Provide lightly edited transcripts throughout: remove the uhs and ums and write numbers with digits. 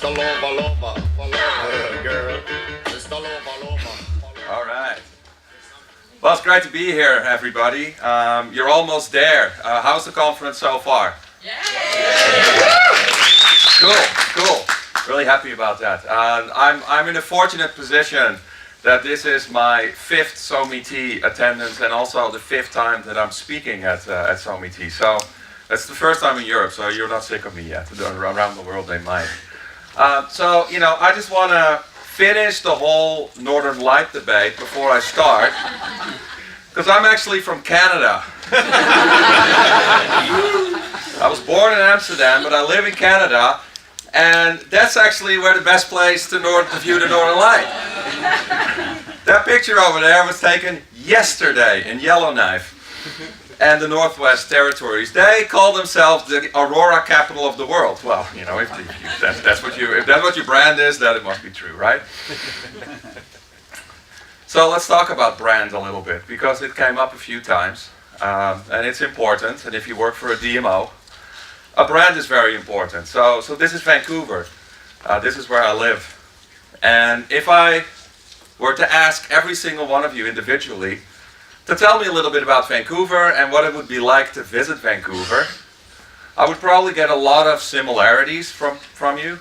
Mr. Lover, girl. Mr. Lover. All right. Well, it's great to be here, everybody. You're almost there. How's the conference so far? Yeah. Cool. Really happy about that. I'm in a fortunate position that this is my 5th SoMeT attendance and also the 5th time that I'm speaking at SoMeT. So that's the first time in Europe, so you're not sick of me yet. Around the world they might. So, I just want to finish the whole Northern Light debate before I start, because I'm actually from Canada. I was born in Amsterdam, but I live in Canada, and that's actually where the best place to view the Northern Light. That picture over there was taken yesterday in Yellowknife and the Northwest Territories. They call themselves the Aurora capital of the world. Well, if that's what your brand is, then it must be true, right? So let's talk about brand a little bit, because it came up a few times, and it's important. And if you work for a DMO, a brand is very important. So this is Vancouver. This is where I live. And if I were to ask every single one of you individually to tell me a little bit about Vancouver and what it would be like to visit Vancouver, I would probably get a lot of similarities from you,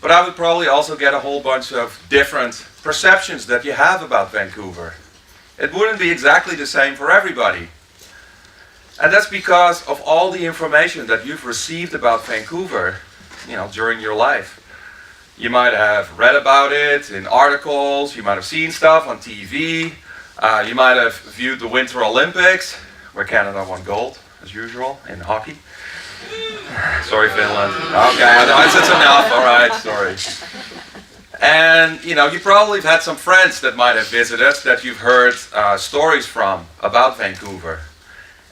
but I would probably also get a whole bunch of different perceptions that you have about Vancouver. It wouldn't be exactly the same for everybody. And that's because of all the information that you've received about Vancouver, during your life. You might have read about it in articles, you might have seen stuff on TV, you might have viewed the Winter Olympics, where Canada won gold, as usual, in hockey. Sorry, Finland. Okay, that's enough, alright, sorry. And, you probably have had some friends that might have visited that you've heard stories from about Vancouver.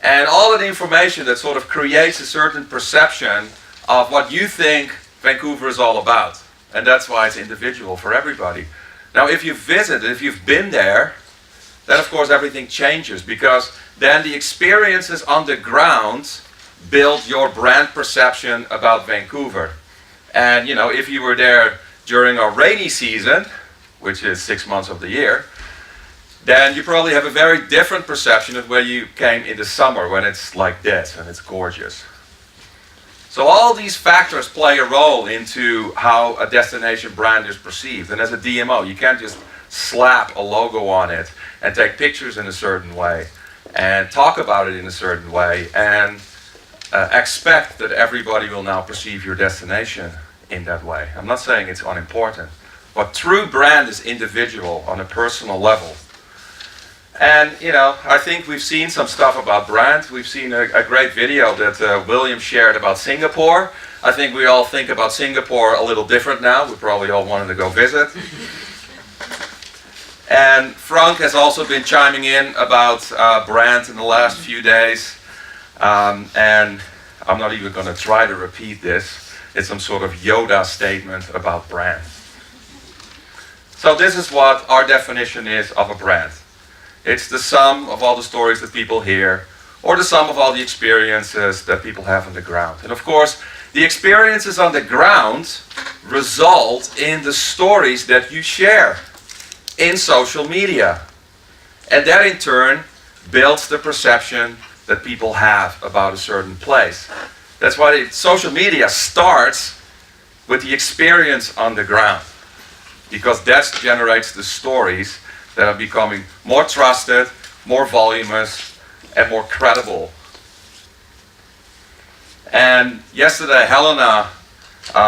And all that information that sort of creates a certain perception of what you think Vancouver is all about. And that's why it's individual for everybody. Now, if you've visited, if you've been there, then of course everything changes, because then the experiences on the ground build your brand perception about Vancouver. And if you were there during a rainy season, which is 6 months of the year, then you probably have a very different perception of where you came in the summer when it's like this and it's gorgeous. So all these factors play a role into how a destination brand is perceived. And as a DMO, you can't just slap a logo on it and take pictures in a certain way and talk about it in a certain way and expect that everybody will now perceive your destination in that way. I'm not saying it's unimportant, but true brand is individual on a personal level. And, I think we've seen some stuff about brand. We've seen a great video that William shared about Singapore. I think we all think about Singapore a little different now. We probably all wanted to go visit. And Frank has also been chiming in about brand in the last few days. And I'm not even going to try to repeat this. It's some sort of Yoda statement about brand. So this is what our definition is of a brand. It's the sum of all the stories that people hear, or the sum of all the experiences that people have on the ground. And of course, the experiences on the ground result in the stories that you share in social media. And that in turn builds the perception that people have about a certain place. That's why social media starts with the experience on the ground, because that generates the stories that are becoming more trusted, more voluminous, and more credible. And yesterday, Helena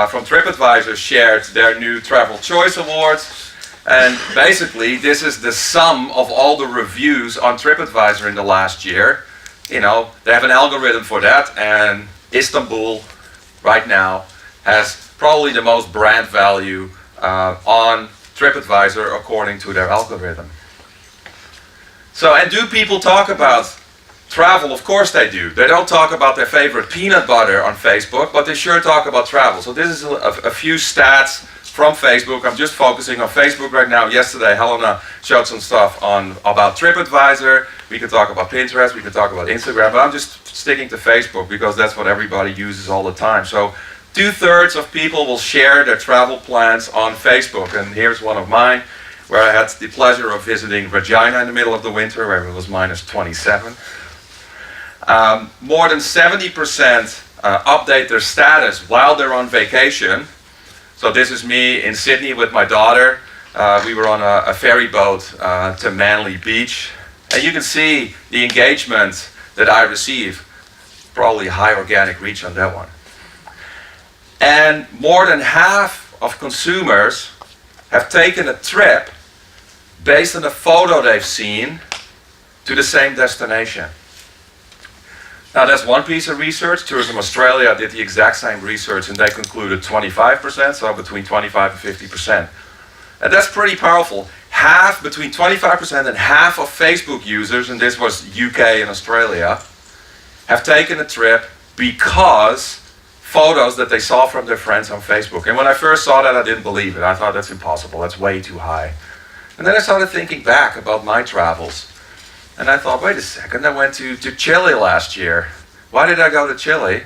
from TripAdvisor shared their new Travel Choice Awards. And basically, this is the sum of all the reviews on TripAdvisor in the last year. They have an algorithm for that, and Istanbul, right now, has probably the most brand value on TripAdvisor according to their algorithm. So, and do people talk about travel? Of course they do. They don't talk about their favorite peanut butter on Facebook, but they sure talk about travel. So this is a few stats from Facebook. I'm just focusing on Facebook right now. Yesterday, Helena showed some stuff about TripAdvisor. We could talk about Pinterest, we could talk about Instagram, but I'm just sticking to Facebook because that's what everybody uses all the time. So 2/3 of people will share their travel plans on Facebook, and here's one of mine, where I had the pleasure of visiting Regina in the middle of the winter, where it was -27. More than 70% update their status while they're on vacation. So this is me in Sydney with my daughter. We were on a ferry boat to Manly Beach, and you can see the engagement that I receive. Probably high organic reach on that one. And more than half of consumers have taken a trip based on a photo they've seen to the same destination. Now that's one piece of research. Tourism Australia did the exact same research and they concluded 25%, so between 25 and 50%. And that's pretty powerful. Between 25% and half of Facebook users, and this was UK and Australia, have taken a trip because photos that they saw from their friends on Facebook. And when I first saw that, I didn't believe it. I thought that's impossible, that's way too high. And then I started thinking back about my travels. And I thought, wait a second, I went to Chile last year. Why did I go to Chile?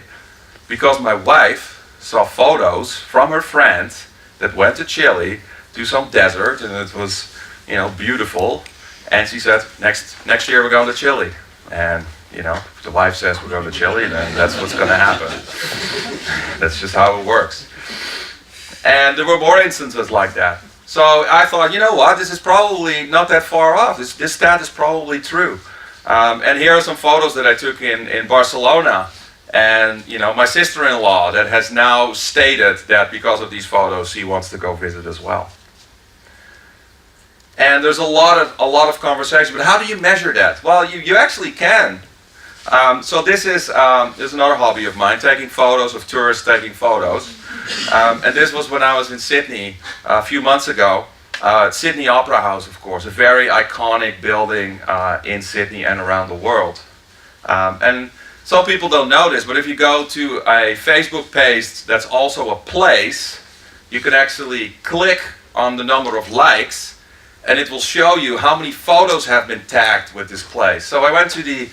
Because my wife saw photos from her friend that went to Chile to some desert, and it was, beautiful. And she said, next year we're going to Chile. And if the wife says we're going to Chile, then that's what's going to happen. That's just how it works. And there were more instances like that. So I thought, you know what, this is probably not that far off. This stat is probably true. And here are some photos that I took in Barcelona. And, my sister-in-law that has now stated that because of these photos, she wants to go visit as well. And there's a lot of conversation, but how do you measure that? Well, you actually can. So this is another hobby of mine, taking photos of tourists taking photos. And this was when I was in Sydney a few months ago. Sydney Opera House, of course, a very iconic building in Sydney and around the world. And some people don't know this, but if you go to a Facebook page that's also a place, you can actually click on the number of likes, and it will show you how many photos have been tagged with this place. So I went to the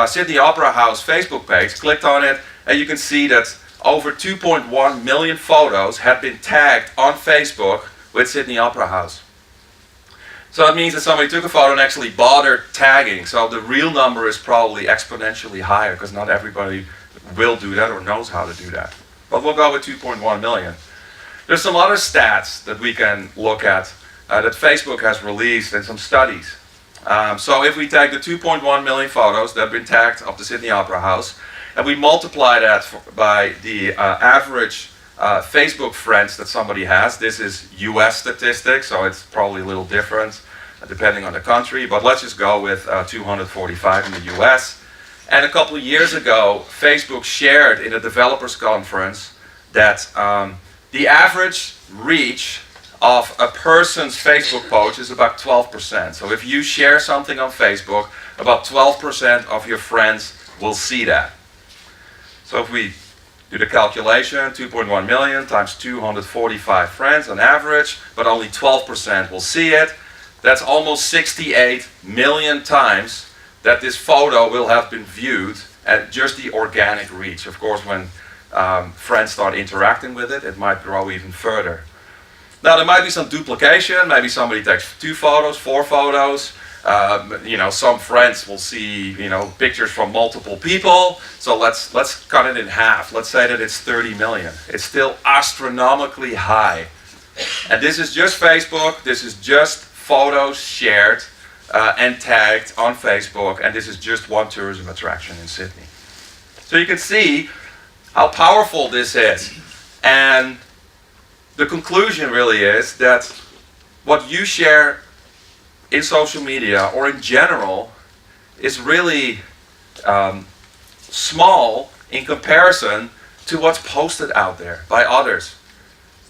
Sydney Opera House Facebook page, clicked on it, and you can see that over 2.1 million photos have been tagged on Facebook with Sydney Opera House. So that means that somebody took a photo and actually bothered tagging. So the real number is probably exponentially higher because not everybody will do that or knows how to do that. But we'll go with 2.1 million. There's some other stats that we can look at that Facebook has released in some studies. So if we take the 2.1 million photos that have been tagged of the Sydney Opera House, and we multiply that by the average Facebook friends that somebody has. This is US statistics, so it's probably a little different depending on the country, but let's just go with 245 in the US. And a couple of years ago, Facebook shared in a developers conference that the average reach of a person's Facebook post is about 12%. So if you share something on Facebook, about 12% of your friends will see that. So if we do the calculation, 2.1 million times 245 friends on average, but only 12% will see it. That's almost 68 million times that this photo will have been viewed at just the organic reach. Of course, when friends start interacting with it, it might grow even further. Now there might be some duplication, maybe somebody takes 2 photos, 4 photos. Some friends will see, pictures from multiple people. So let's cut it in half. Let's say that it's 30 million. It's still astronomically high. And this is just Facebook. This is just photos shared and tagged on Facebook. And this is just one tourism attraction in Sydney. So you can see how powerful this is. And the conclusion really is that what you share in social media or in general is really small in comparison to what's posted out there by others.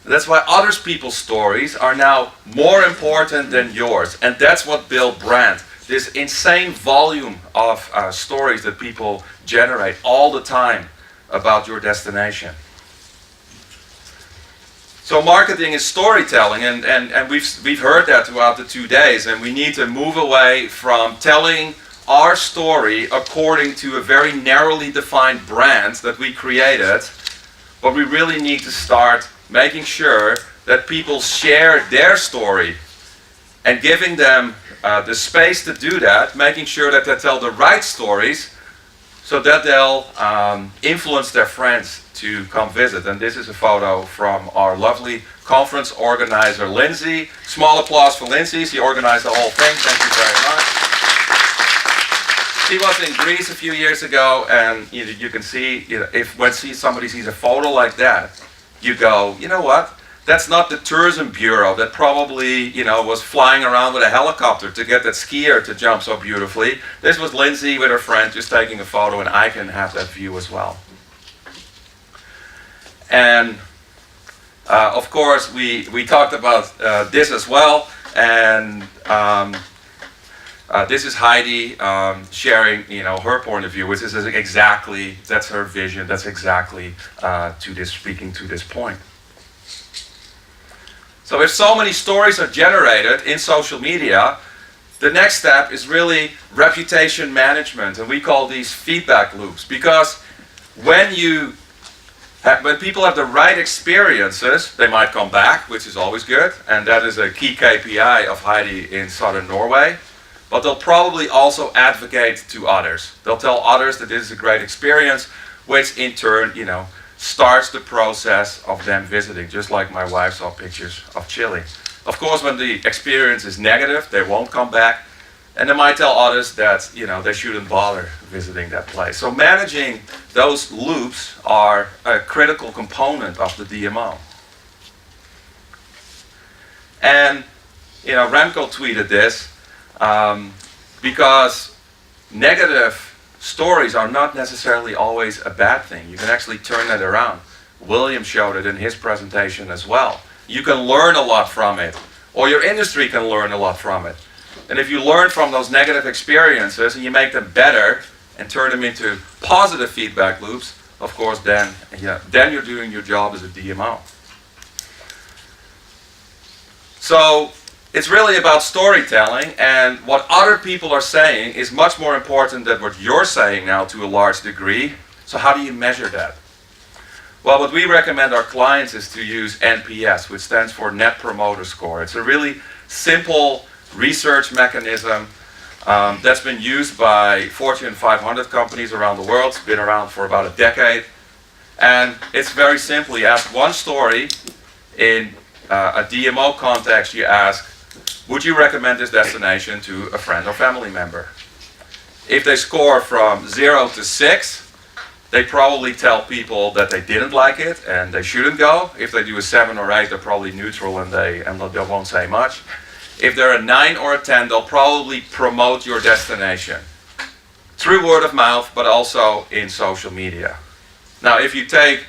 That's why other people's stories are now more important than yours, and that's what builds brand. This insane volume of stories that people generate all the time about your destination. So marketing is storytelling, and we've heard that throughout the 2 days, and we need to move away from telling our story according to a very narrowly defined brand that we created, but we really need to start making sure that people share their story and giving them the space to do that, making sure that they tell the right stories so that they'll influence their friends to come visit. And this is a photo from our lovely conference organizer, Lindsay. Small applause for Lindsay. She organized the whole thing. Thank you very much. She was in Greece a few years ago, and you can see, if when somebody sees a photo like that, you go, you know what? That's not the tourism bureau that probably, was flying around with a helicopter to get that skier to jump so beautifully. This was Lindsay with her friend just taking a photo, and I can have that view as well. And of course, we talked about this as well, and this is Heidi sharing, her point of view, which is exactly, that's her vision, that's exactly speaking to this point. So if so many stories are generated in social media, the next step is really reputation management, and we call these feedback loops, because when people have the right experiences, they might come back, which is always good, and that is a key KPI of Heidi in Southern Norway. But they'll probably also advocate to others. They'll tell others that this is a great experience, which in turn, starts the process of them visiting, just like my wife saw pictures of Chile. Of course, when the experience is negative, they won't come back, and they might tell others that, they shouldn't bother visiting that place. So managing those loops are a critical component of the DMO. And, Remco tweeted this, because negative stories are not necessarily always a bad thing. You can actually turn that around. William showed it in his presentation as well. You can learn a lot from it, or your industry can learn a lot from it. And if you learn from those negative experiences and you make them better and turn them into positive feedback loops, of course, then you're doing your job as a DMO. So it's really about storytelling, and what other people are saying is much more important than what you're saying now to a large degree. So how do you measure that? Well, what we recommend our clients is to use NPS, which stands for Net Promoter Score. It's a really simple research mechanism that's been used by Fortune 500 companies around the world. It's been around for about a decade. And it's very simple. You ask one story. In a DMO context, you ask, would you recommend this destination to a friend or family member? If they score from 0 to 6, they probably tell people that they didn't like it and they shouldn't go. If they do a 7 or 8, they're probably neutral and they won't say much. If they're a 9 or a 10, they'll probably promote your destination through word of mouth, but also in social media. Now, if you take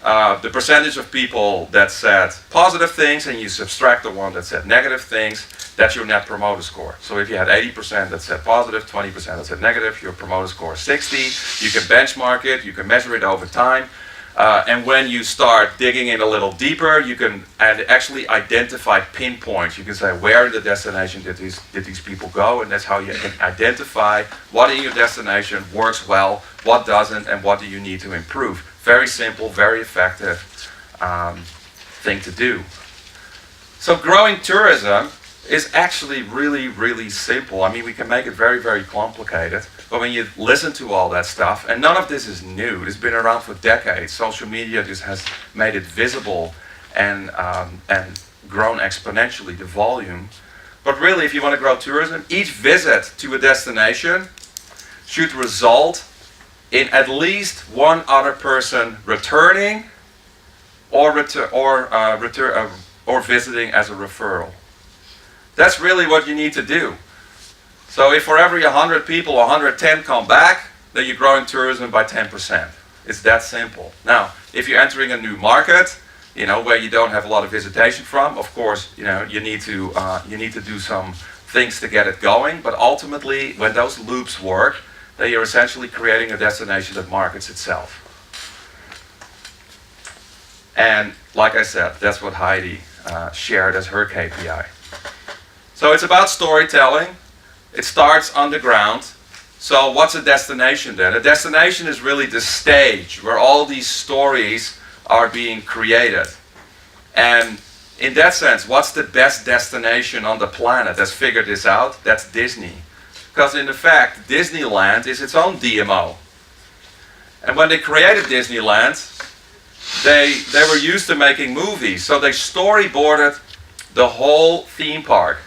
the percentage of people that said positive things and you subtract the one that said negative things, that's your Net Promoter Score. So if you had 80% that said positive, 20% that said negative, your promoter score is 60. You can benchmark it, you can measure it over time. And when you start digging in a little deeper, you can actually identify pinpoints. You can say, where in the destination did these people go? And that's how you can identify what in your destination works well, what doesn't, and what do you need to improve. Very simple, very effective thing to do. So growing tourism is actually really, really simple. I mean, we can make it very, very complicated. But when you listen to all that stuff, and none of this is new, it's been around for decades. Social media just has made it visible and grown exponentially, the volume. But really, if you want to grow tourism, each visit to a destination should result in at least one other person returning or visiting as a referral. That's really what you need to do. So if for every 100 people, 110 come back, then you're growing tourism by 10%. It's that simple. Now, if you're entering a new market, where you don't have a lot of visitation from, of course, you need to do some things to get it going. But ultimately, when those loops work, then you're essentially creating a destination that markets itself. And like I said, that's what Heidi shared as her KPI. So it's about storytelling. It starts underground. So what's a destination then? A destination is really the stage where all these stories are being created. And in that sense, what's the best destination on the planet that's figured this out? That's Disney. Because in fact, Disneyland is its own DMO. And when they created Disneyland, they were used to making movies. So they storyboarded the whole theme park.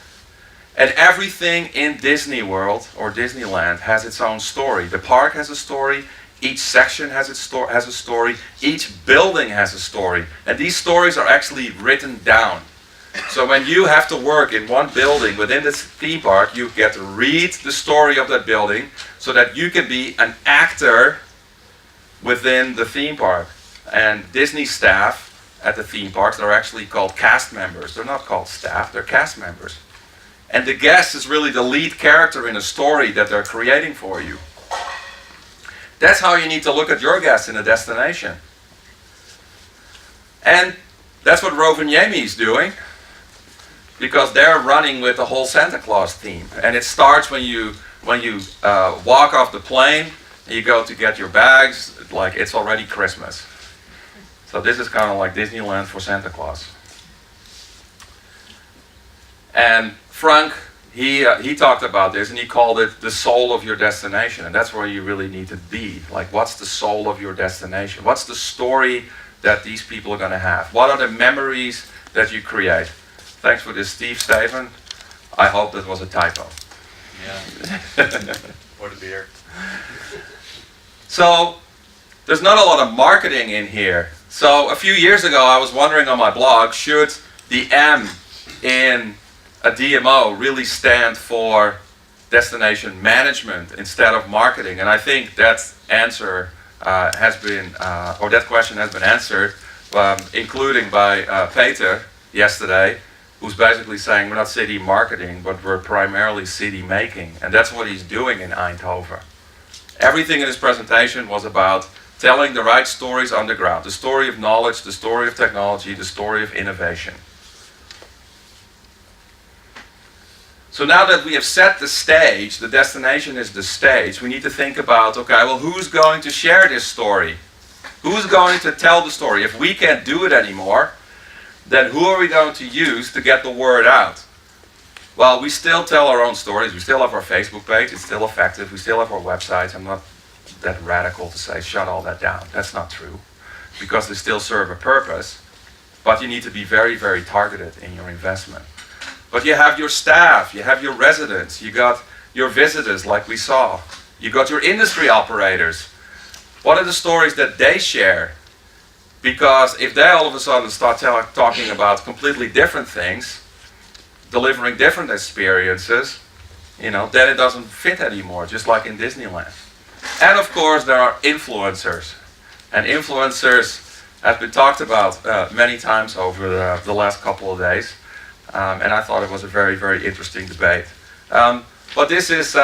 And everything in Disney World or Disneyland has its own story. The park has a story. Each section has a story. Each building has a story. And these stories are actually written down. So when you have to work in one building within this theme park, you get to read the story of that building so that you can be an actor within the theme park. And Disney staff at the theme parks are actually called cast members. They're not called staff, they're cast members. And the guest is really the lead character in a story that they're creating for you. That's how you need to look at your guests in a destination. And that's what Rovaniemi is doing, because they're running with the whole Santa Claus theme. And it starts when you walk off the plane, and you go to get your bags, like it's already Christmas. So this is kind of like Disneyland for Santa Claus. And Frank, he talked about this and he called it the soul of your destination. And that's where you really need to be. Like, what's the soul of your destination? What's the story that these people are going to have? What are the memories that you create? Thanks for this, Steven. I hope that was a typo. Yeah. Or the beer. So, there's not a lot of marketing in here. So, a few years ago, I was wondering on my blog, should the M in a DMO really stand for destination management instead of marketing? And I think that answer that question has been answered, including by Peter yesterday, who's basically saying we're not city marketing, but we're primarily city making. And that's what he's doing in Eindhoven. Everything in his presentation was about telling the right stories on the ground. The story of knowledge, the story of technology, the story of innovation. So now that we have set the stage, the destination is the stage, we need to think about, okay, well, who's going to share this story? Who's going to tell the story? If we can't do it anymore, then who are we going to use to get the word out? Well, we still tell our own stories. We still have our Facebook page. It's still effective. We still have our websites. I'm not that radical to say shut all that down. That's not true, because they still serve a purpose. But you need to be very, very targeted in your investment. But you have your staff, you have your residents, you got your visitors like we saw, you got your industry operators. What are the stories that they share? Because if they all of a sudden start talking about completely different things, delivering different experiences, then it doesn't fit anymore, just like in Disneyland. And of course there are influencers. And influencers have been talked about many times over the last couple of days. And I thought it was a very, very interesting debate. But this is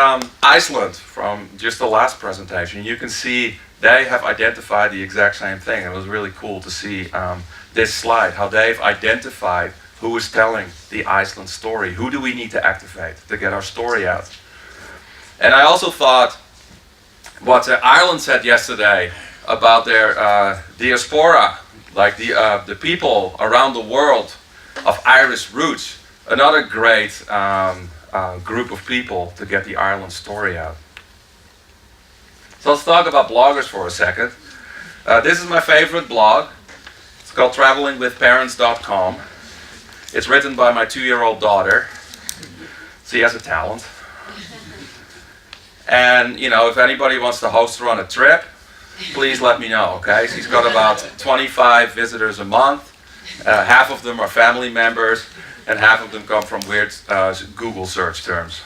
Iceland from just the last presentation. You can see they have identified the exact same thing. It was really cool to see this slide, how they've identified who is telling the Iceland story. Who do we need to activate to get our story out? And I also thought what Ireland said yesterday about their diaspora, like the people around the world of Irish roots, another great group of people to get the Ireland story out. So let's talk about bloggers for a second. This is my favorite blog. It's called travelingwithparents.com. It's written by my 2-year-old daughter. She has a talent. And if anybody wants to host her on a trip, please let me know, okay? She's got about 25 visitors a month. Half of them are family members, and half of them come from weird Google search terms.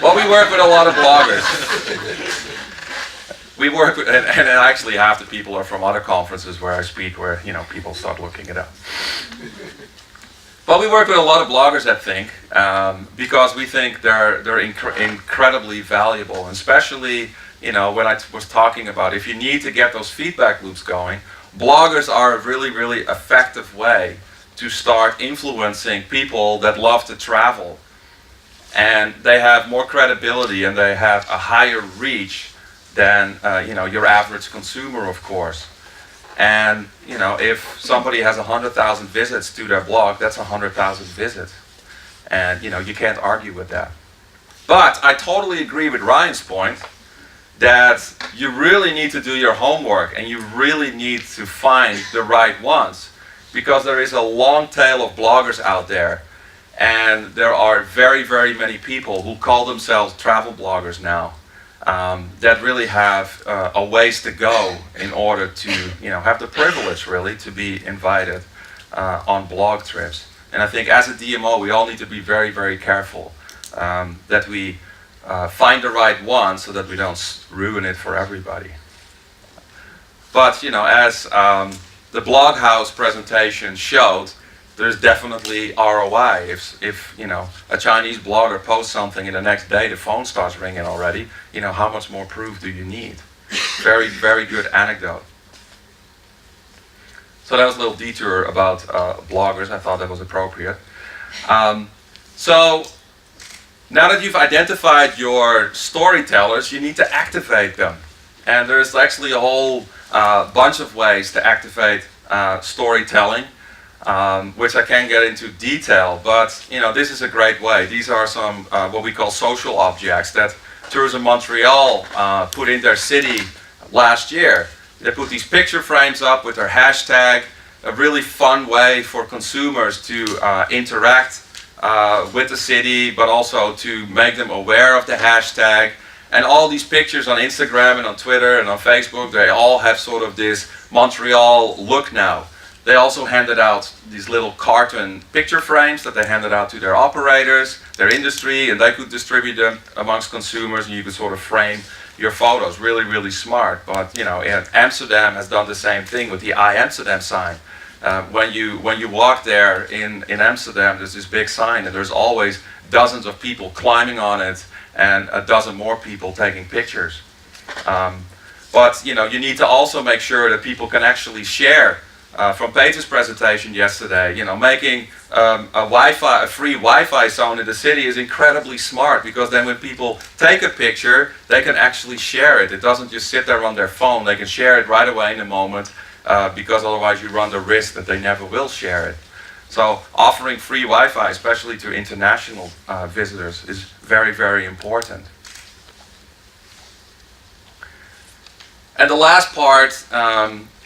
Well, we work with a lot of bloggers. We work with, and actually half the people are from other conferences where I speak, where people start looking it up. But we work with a lot of bloggers, I think, because we think they're incredibly valuable, and especially when I was talking about if you need to get those feedback loops going. Bloggers are a really, really effective way to start influencing people that love to travel. And they have more credibility and they have a higher reach than your average consumer, of course. And you know, if somebody has 100,000 visits to their blog, that's 100,000 visits. And you know, you can't argue with that. But I totally agree with Ryan's point that you really need to do your homework and you really need to find the right ones, because there is a long tail of bloggers out there, and there are very, very many people who call themselves travel bloggers now that really have a ways to go in order to, you know, have the privilege really to be invited on blog trips. And I think as a DMO we all need to be very, very careful that we find the right one so that we don't ruin it for everybody. But you know, as the Bloghouse presentation showed, there's definitely ROI. If you know, a Chinese blogger posts something and the next day the phone starts ringing already, you know, how much more proof do you need? Very, very good anecdote. So that was a little detour about bloggers. I thought that was appropriate. So now that you've identified your storytellers, you need to activate them. And there's actually a whole bunch of ways to activate storytelling, which I can't get into detail, but you know, this is a great way. These are some what we call social objects that Tourism Montreal put in their city last year. They put these picture frames up with their hashtag, a really fun way for consumers to interact with the city, but also to make them aware of the hashtag. And all these pictures on Instagram and on Twitter and on Facebook, they all have sort of this Montreal look now. They also handed out these little carton picture frames that they handed out to their operators, their industry, and they could distribute them amongst consumers, and you could sort of frame your photos. Really, really smart. But you know, Amsterdam has done the same thing with the I Amsterdam sign. When you walk there in Amsterdam, there's this big sign, and there's always dozens of people climbing on it, and a dozen more people taking pictures. But you know, you need to also make sure that people can actually share. From Peter's presentation yesterday, you know, making a free Wi-Fi zone in the city is incredibly smart, because then when people take a picture, they can actually share it. It doesn't just sit there on their phone. They can share it right away in a moment, because otherwise you run the risk that they never will share it. So offering free Wi-Fi, especially to international visitors, is very, very important. And the last part,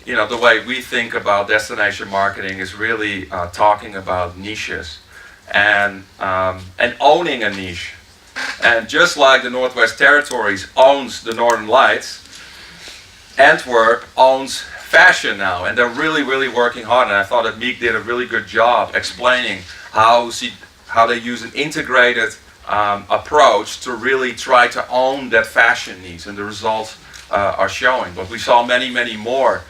you know, the way we think about destination marketing is really talking about niches and owning a niche. And just like the Northwest Territories owns the Northern Lights, Antwerp owns fashion now, and they're really, really working hard. And I thought that Meek did a really good job explaining how they use an integrated approach to really try to own that fashion niche, and the results are showing. But we saw many, many more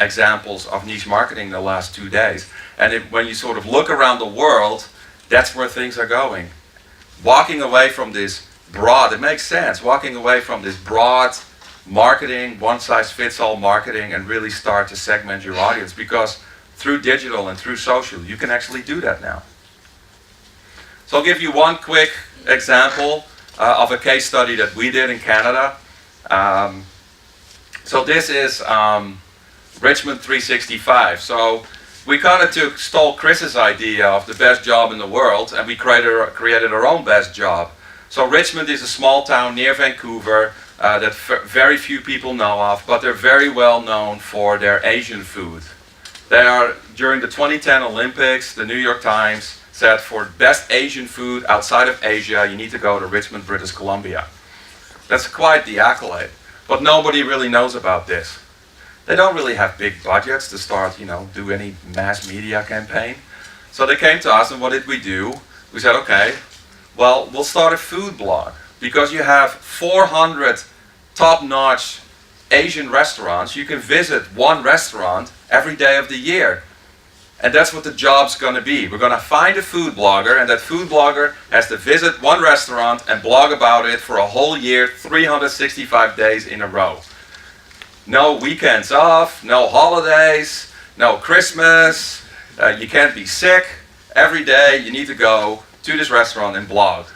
examples of niche marketing in the last 2 days. And when you sort of look around the world, that's where things are going. Walking away from this broad, it makes sense, walking away from this broad marketing, one-size-fits-all marketing, and really start to segment your audience, because through digital and through social, you can actually do that now. So I'll give you one quick example of a case study that we did in Canada. So this is Richmond 365. So we kind of stole Chris's idea of the best job in the world, and we created our own best job. So Richmond is a small town near Vancouver that very few people know of, but they're very well known for their Asian food. They are, during the 2010 Olympics, the New York Times said for best Asian food outside of Asia, you need to go to Richmond, British Columbia. That's quite the accolade, but nobody really knows about this. They don't really have big budgets to start, you know, do any mass media campaign. So they came to us, and what did we do? We said, okay, well, we'll start a food blog, because you have 400 top-notch Asian restaurants. You can visit one restaurant every day of the year. And that's what the job's going to be. We're going to find a food blogger, and that food blogger has to visit one restaurant and blog about it for a whole year, 365 days in a row. No weekends off, no holidays, no Christmas, you can't be sick. Every day you need to go to this restaurant and blog.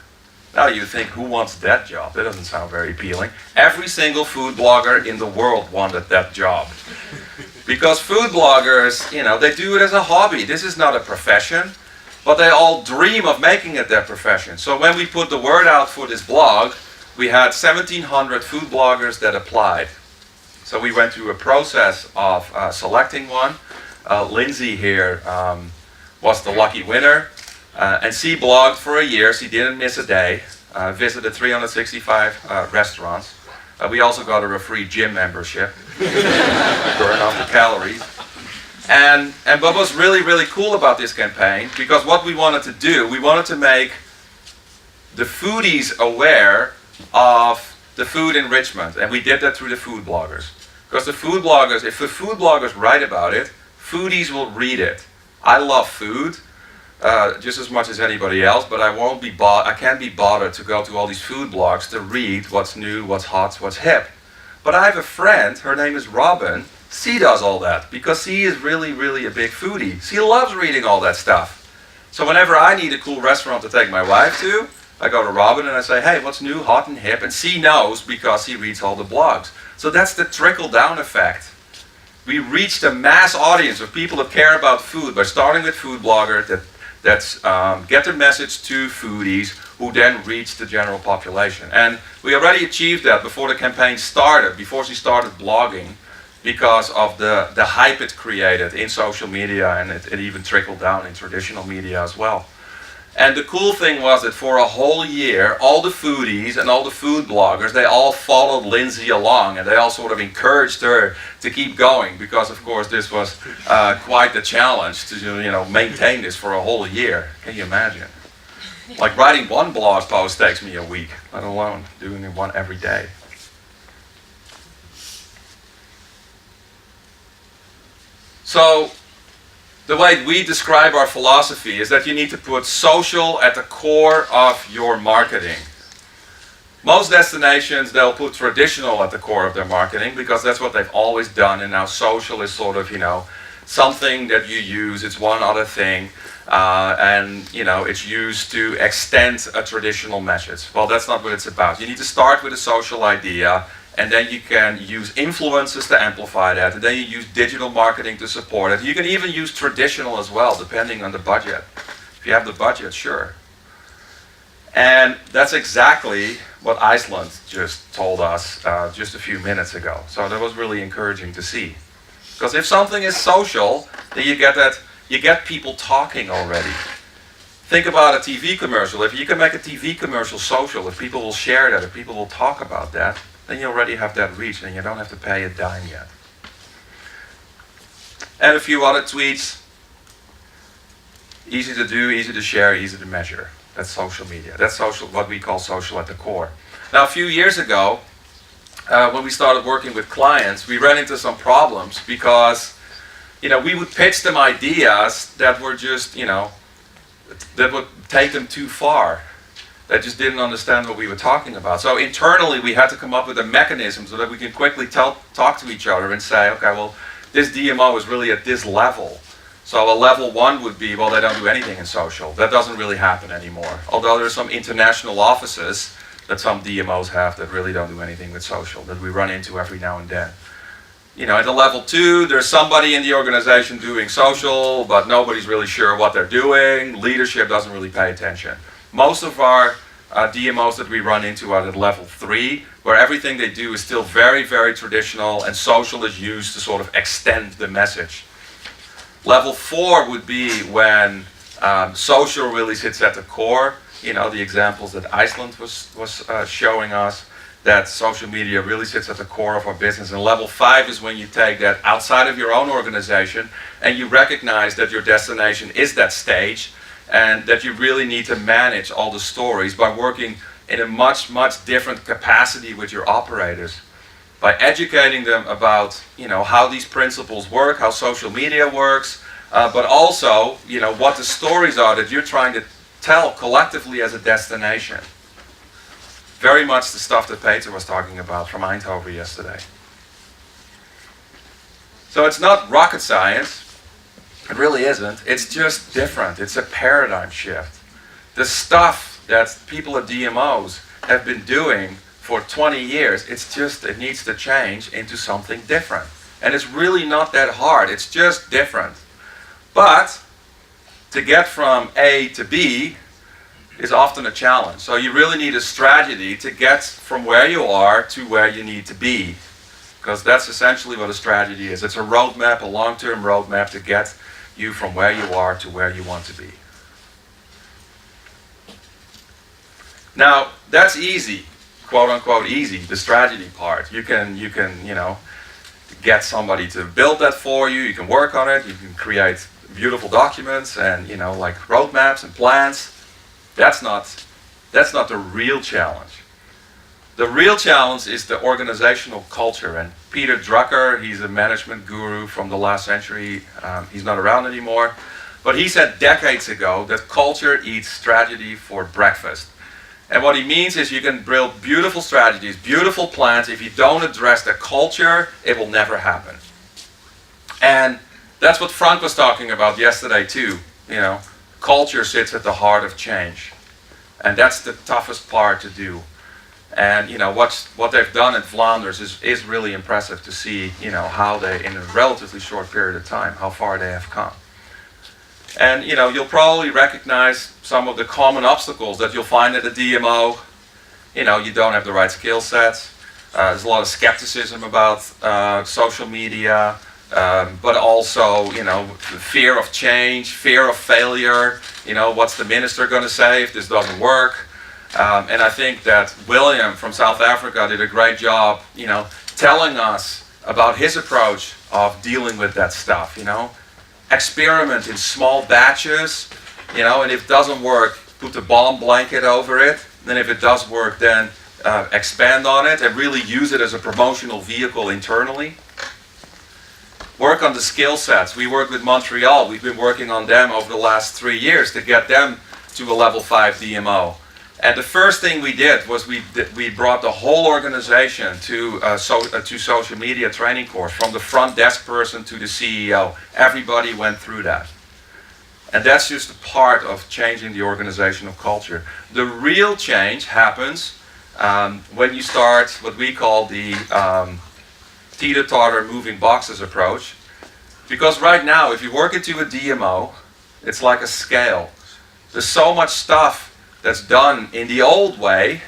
Now you think, who wants that job? That doesn't sound very appealing. Every single food blogger in the world wanted that job. Because food bloggers, they do it as a hobby. This is not a profession, but they all dream of making it their profession. So when we put the word out for this blog, we had 1,700 food bloggers that applied. So we went through a process of selecting one. Lindsay here was the lucky winner. And she blogged for a year. She didn't miss a day. Visited 365 restaurants. We also got her a free gym membership. Burn off the calories. And what was really, really cool about this campaign, because what we wanted to do, we wanted to make the foodies aware of the food enrichment. And we did that through the food bloggers. Because the food bloggers, if the food bloggers write about it, foodies will read it. I love food just as much as anybody else, but I can't be bothered to go to all these food blogs to read what's new, what's hot, what's hip. But I have a friend, her name is Robin. She does all that because she is really, really a big foodie. She loves reading all that stuff. So whenever I need a cool restaurant to take my wife to, I go to Robin and I say, hey, what's new, hot and hip? And she knows because she reads all the blogs. So that's the trickle-down effect. We reached a mass audience of people that care about food by starting with food bloggers that get their message to foodies who then reach the general population. And we already achieved that before the campaign started, before she started blogging, because of the hype it created in social media, and it even trickled down in traditional media as well. And the cool thing was that for a whole year, all the foodies and all the food bloggers, they all followed Lindsay along, and they all sort of encouraged her to keep going, because of course this was quite the challenge to maintain this for a whole year. Can you imagine? Like writing one blog post takes me a week, let alone doing one every day. So the way we describe our philosophy is that you need to put social at the core of your marketing. Most destinations, they'll put traditional at the core of their marketing because that's what they've always done, and now social is sort of, something that you use, it's one other thing, and it's used to extend a traditional message. Well, that's not what it's about. You need to start with a social idea, and then you can use influencers to amplify that, and then you use digital marketing to support it. You can even use traditional as well, depending on the budget. If you have the budget, sure. And that's exactly what Iceland just told us just a few minutes ago. So that was really encouraging to see. Because if something is social, then you get people talking already. Think about a TV commercial. If you can make a TV commercial social, if people will share that, if people will talk about that, then you already have that reach and you don't have to pay a dime yet. And a few other tweets. Easy to do, easy to share, easy to measure. That's social media. That's social, what we call social at the core. Now a few years ago, when we started working with clients, we ran into some problems because we would pitch them ideas that were just, that would take them too far. They just didn't understand what we were talking about. So internally we had to come up with a mechanism so that we can quickly talk to each other and say, okay, well, this DMO is really at this level. So a level 1 would be, well, they don't do anything in social. That doesn't really happen anymore. Although there are some international offices that some DMOs have that really don't do anything with social, that we run into every now and then. At the level 2, there's somebody in the organization doing social, but nobody's really sure what they're doing. Leadership doesn't really pay attention. Most of our DMOs that we run into are at level 3, where everything they do is still very, very traditional, and social is used to sort of extend the message. Level 4 would be when social really sits at the core. The examples that Iceland was showing us, that social media really sits at the core of our business. And level 5 is when you take that outside of your own organization and you recognize that your destination is that stage, and that you really need to manage all the stories by working in a much, much different capacity with your operators. By educating them about, how these principles work, how social media works, but also, what the stories are that you're trying to tell collectively as a destination. Very much the stuff that Peter was talking about from Eindhoven yesterday. So it's not rocket science. It really isn't. It's just different. It's a paradigm shift. The stuff that people at DMOs have been doing for 20 years, it needs to change into something different. And it's really not that hard, it's just different. But to get from A to B is often a challenge. So you really need a strategy to get from where you are to where you need to be. Because that's essentially what a strategy is. It's a roadmap, a long-term roadmap to get you from where you are to where you want to be. Now, that's easy, quote unquote easy, the strategy part. You can, get somebody to build that for you, you can work on it, you can create beautiful documents and, like roadmaps and plans. That's not the real challenge. The real challenge is the organizational culture. And Peter Drucker, he's a management guru from the last century. He's not around anymore. But he said decades ago that culture eats strategy for breakfast. And what he means is you can build beautiful strategies, beautiful plans. If you don't address the culture, it will never happen. And that's what Frank was talking about yesterday too. Culture sits at the heart of change. And that's the toughest part to do. And what they've done in Flanders is really impressive to see, how they, in a relatively short period of time, how far they have come. And you'll probably recognize some of the common obstacles that you'll find at a DMO. You don't have the right skill sets. There's a lot of skepticism about social media, but also fear of change, fear of failure. What's the minister going to say if this doesn't work? And I think that William from South Africa did a great job, telling us about his approach of dealing with that stuff. Experiment in small batches, and if it doesn't work, put the bomb blanket over it. Then if it does work, then expand on it and really use it as a promotional vehicle internally. Work on the skill sets. We work with Montreal. We've been working on them over the last 3 years to get them to a level 5 DMO. And the first thing we did was we brought the whole organization to social media training course, from the front desk person to the CEO. Everybody went through that. And that's just a part of changing the organizational culture. The real change happens when you start what we call the teeter-totter moving boxes approach. Because right now, if you work into a DMO, it's like a scale. There's so much stuff that's done in the old way,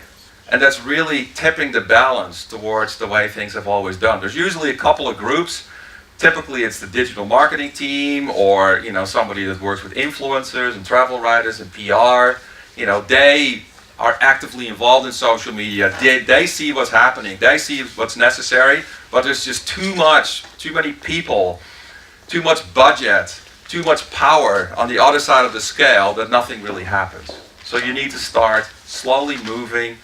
and that's really tipping the balance towards the way things have always done. There's usually a couple of groups. Typically it's the digital marketing team, or somebody that works with influencers and travel writers and PR. They are actively involved in social media. They see what's happening, they see what's necessary, but there's just too many people, too much budget, too much power on the other side of the scale that nothing really happens. So you need to start slowly moving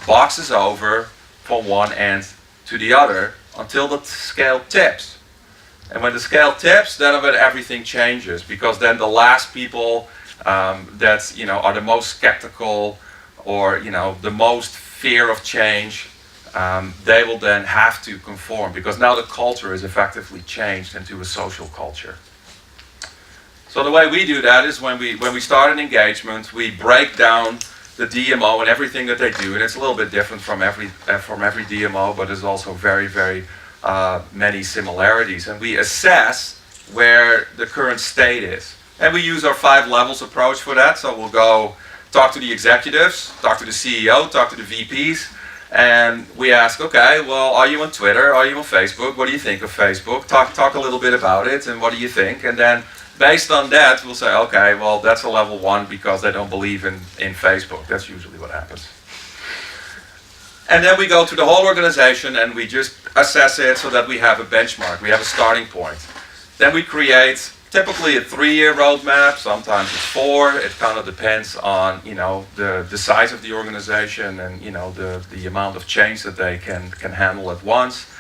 boxes over from one end to the other until the scale tips. And when the scale tips, then everything changes, because then the last people that are the most skeptical, or the most fear of change, they will then have to conform, because now the culture is effectively changed into a social culture. So the way we do that is when we start an engagement, we break down the DMO and everything that they do, and it's a little bit different from every DMO, but there's also very, very many similarities. And we assess where the current state is. And we use our 5 levels approach for that. So we'll go talk to the executives, talk to the CEO, talk to the VPs, and we ask, okay, well, are you on Twitter? Are you on Facebook? What do you think of Facebook? Talk a little bit about it, and what do you think? And then based on that, we'll say, okay, well, that's a level 1 because they don't believe in Facebook. That's usually what happens. And then we go to the whole organization and we just assess it so that we have a benchmark, we have a starting point. Then we create typically a 3-year roadmap, sometimes it's 4. It kind of depends on the size of the organization and the amount of change that they can handle at once.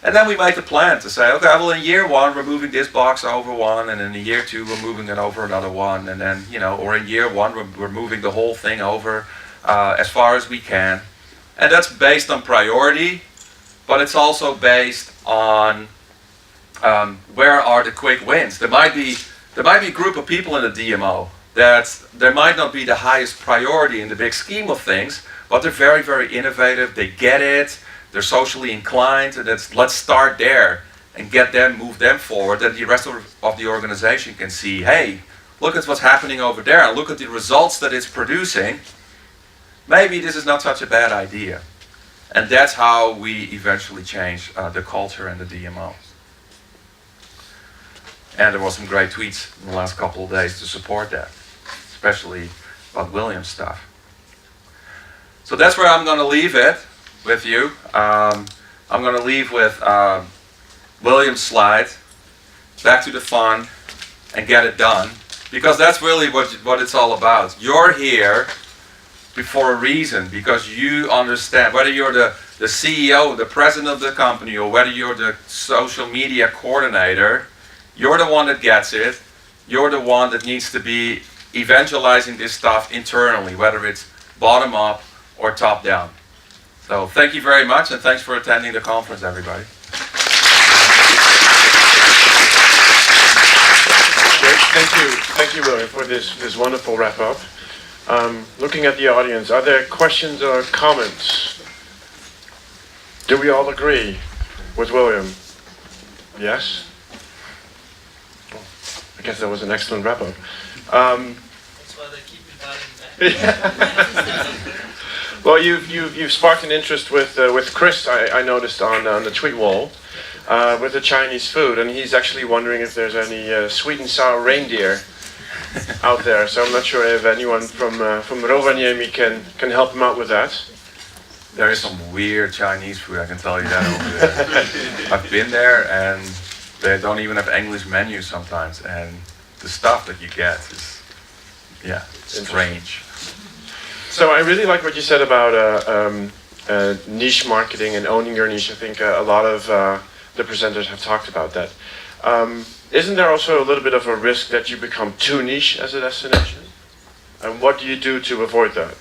And then we make a plan to say, okay, well, in year 1 we're moving this box over 1, and in year 2 we're moving it over another 1, and then or in year 1 we're moving the whole thing over as far as we can. And that's based on priority, but it's also based on where are the quick wins. There might be a group of people in the DMO that there might not be the highest priority in the big scheme of things, but they're very, very innovative. They get it. They're socially inclined. And let's start there and move them forward, then the rest of the organization can see, hey, look at what's happening over there, and look at the results that it's producing. Maybe this is not such a bad idea. And that's how we eventually change the culture and the DMO. And there was some great tweets in the last couple of days to support that, especially about William's stuff. So that's where I'm going to leave it with you. I'm going to leave with William's slide, back to the fun, and get it done. Because that's really what it's all about. You're here for a reason, because you understand, whether you're the CEO, the president of the company, or whether you're the social media coordinator, you're the one that gets it. You're the one that needs to be evangelizing this stuff internally, whether it's bottom up or top down. So thank you very much, and thanks for attending the conference, everybody. Great. Thank you, William, for this wonderful wrap up. Looking at the audience, are there questions or comments? Do we all agree with William? Yes? Oh, I guess that was an excellent wrap up. That's why they keep inviting back. Well, you've sparked an interest with Chris, I noticed on the tweet wall, with the Chinese food, and he's actually wondering if there's any sweet and sour reindeer out there. So I'm not sure if anyone from Rovaniemi can help him out with that. There is some weird Chinese food, I can tell you that over there. I've been there, and they don't even have English menus sometimes, and the stuff that you get is, yeah, strange. So I really like what you said about niche marketing and owning your niche. I think a lot of the presenters have talked about that. Isn't there also a little bit of a risk that you become too niche as a destination? And what do you do to avoid that?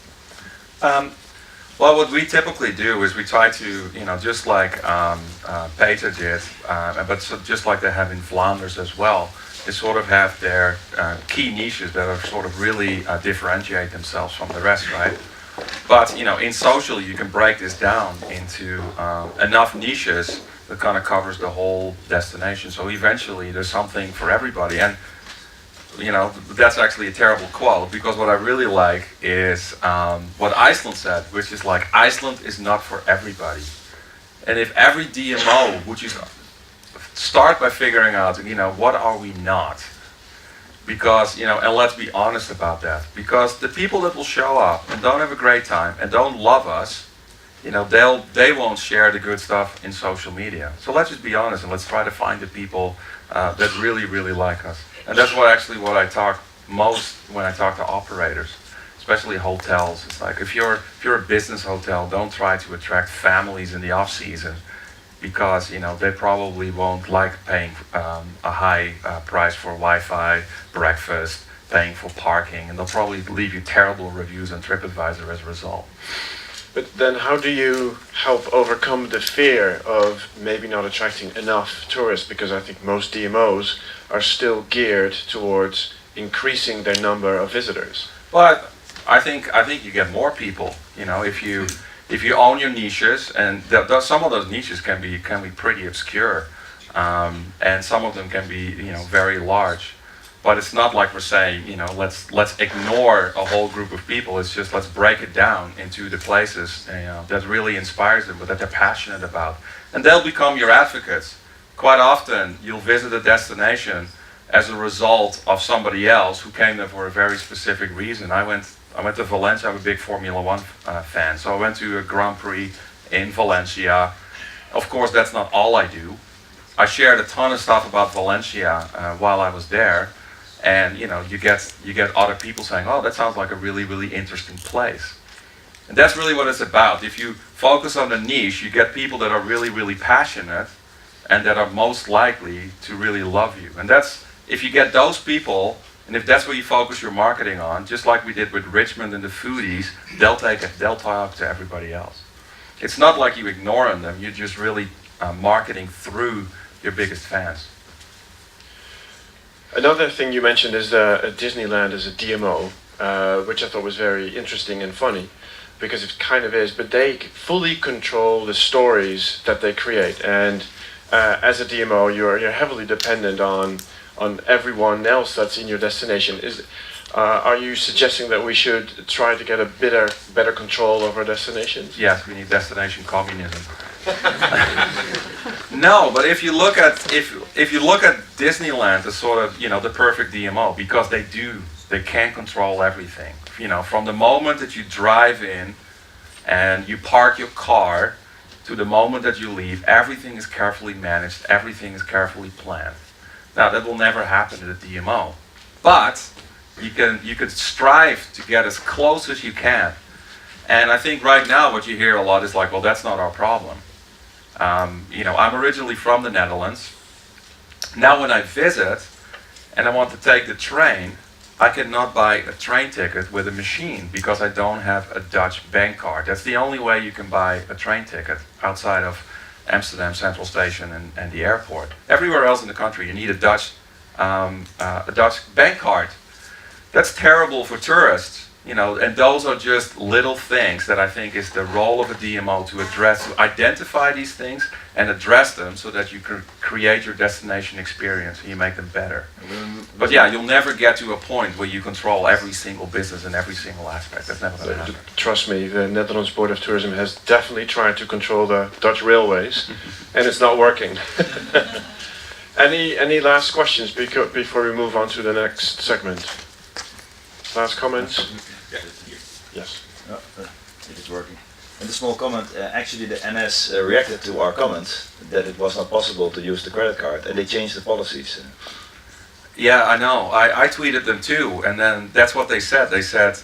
Well, what we typically do is we try to, just like Peter did, but just like they have in Flanders as well, is sort of have their key niches that are sort of really differentiate themselves from the rest, right? But in social, you can break this down into enough niches that kind of covers the whole destination. So eventually, there's something for everybody. And that's actually a terrible quote, because what I really like is what Iceland said, which is like, Iceland is not for everybody. And if every DMO would just start by figuring out, what are we not? Because, and let's be honest about that. Because the people that will show up and don't have a great time and don't love us, they won't share the good stuff in social media. So let's just be honest, and let's try to find the people that really, really like us. And that's what I talk most when I talk to operators, especially hotels. It's like, if you're a business hotel, don't try to attract families in the off season, because they probably won't like paying a high price for Wi-Fi, breakfast, paying for parking, and they'll probably leave you terrible reviews on TripAdvisor as a result. But then how do you help overcome the fear of maybe not attracting enough tourists? Because I think most DMOs are still geared towards increasing their number of visitors. Well, I think you get more people. If you own your niches, and some of those niches can be pretty obscure, and some of them can be very large. But it's not like we're saying, let's ignore a whole group of people. It's just, let's break it down into the places that really inspires them, but that they're passionate about. And they'll become your advocates. Quite often, you'll visit a destination as a result of somebody else who came there for a very specific reason. I went to Valencia. I'm a big Formula One fan. So I went to a Grand Prix in Valencia. Of course, that's not all I do. I shared a ton of stuff about Valencia while I was there. And you get other people saying, "Oh, that sounds like a really, really interesting place." And that's really what it's about. If you focus on the niche, you get people that are really, really passionate, and that are most likely to really love you. And that's, if you get those people, and if that's what you focus your marketing on, just like we did with Richmond and the foodies, they'll talk to everybody else. It's not like you ignore them. You're just really marketing through your biggest fans. Another thing you mentioned is Disneyland as a DMO, which I thought was very interesting and funny, because it kind of is, but they fully control the stories that they create. And as a DMO, you're heavily dependent on everyone else that's in your destination. Are you suggesting that we should try to get a better control of our destinations? Yes, we need destination communism. No, but if you look at Disneyland as sort of the perfect DMO, because they can control everything. From the moment that you drive in and you park your car to the moment that you leave, everything is carefully managed, everything is carefully planned. Now that will never happen at a DMO, but you can strive to get as close as you can. And I think right now what you hear a lot is like, well, that's not our problem. I'm originally from the Netherlands. Now when I visit and I want to take the train, I cannot buy a train ticket with a machine because I don't have a Dutch bank card. That's the only way you can buy a train ticket outside of Amsterdam Central Station and the airport. Everywhere else in the country you need a Dutch bank card. That's terrible for tourists, and those are just little things that I think is the role of a DMO to identify these things and address them so that you can create your destination experience and you make them better. But yeah, you'll never get to a point where you control every single business and every single aspect. That's never going to happen. Trust me, the Netherlands Board of Tourism has definitely tried to control the Dutch railways, and it's not working. Any last questions before we move on to the next segment? Last comments? Yes. It is working. And a small comment, actually the NS reacted to our comments that it was not possible to use the credit card, and they changed the policies. Yeah, I know. I tweeted them too, and then that's what they said. They said...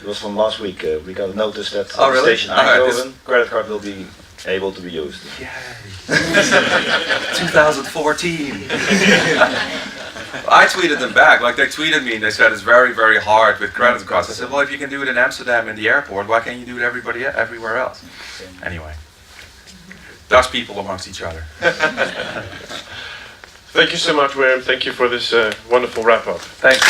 it was from last week. We got a notice that oh, really? station Eindhoven, credit card will be able to be used. Yay! 2014! I tweeted them back, like they tweeted me and they said it's very, very hard with credit cards. I said, well, if you can do it in Amsterdam in the airport, why can't you do it everywhere else? Anyway, Dutch people amongst each other. Thank you so much, Wim. Thank you for this wonderful wrap-up. Thanks.